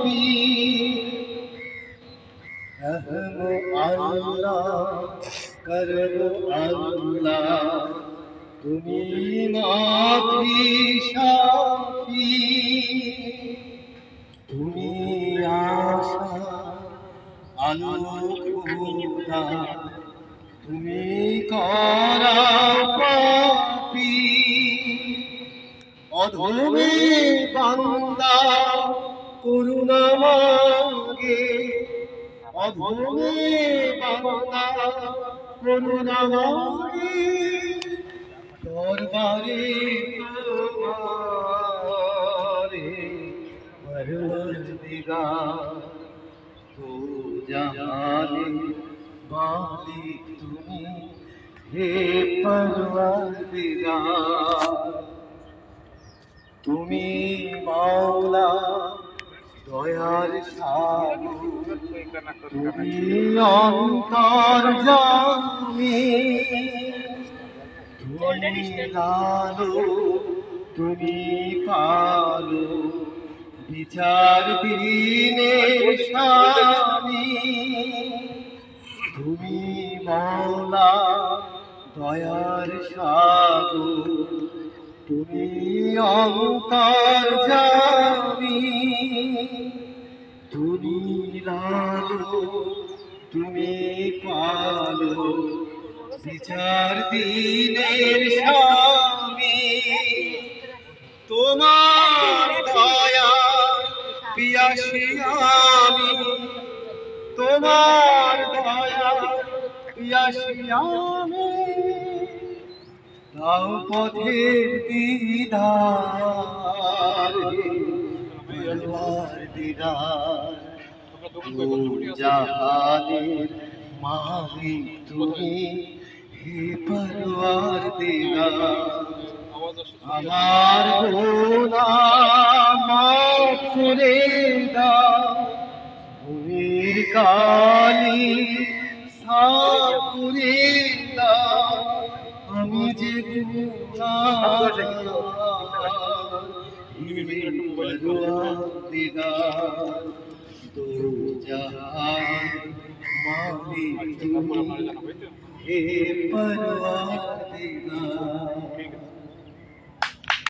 माफी रहमो अल्लाह करबो अल्लाह তুমি মাফি শাফি তুমি আশা আলো খোদা তুমি করা পাপী অধমে বান্দা করুণা মাগে অধমে বান্দা করুণা মাগে দরবারে তোমারে পরওয়ারদিগার তো জাহানে মালিক তুমি হে পরওয়ারদিগার তুমি মাওলা দয়ার সাগর তুমি অন্তর্যামী তুমি লালো তুমি পালো বিচার দিনের স্বামী তুমি মাওলা দয়ার সাগর তুমি অন্তর্যামী তুমি লালো তুমি পালো বিচার দিনের স্বামী তোমার দয়া পিয়াসী আমি তোমার দয়া পিয়াসী আমি দাও পথের দিদার পরওয়ারদিগার জাহানের মালিক তুমি হে পরওয়ারদিগার আমার গুনাহ মাফ করে দাও ভূমির কালি সাফ করে দাও আমি যে গুনাহগার পরওয়ারদিগার দো জাহান মালিক তুমি হে পরওয়ারদিগার।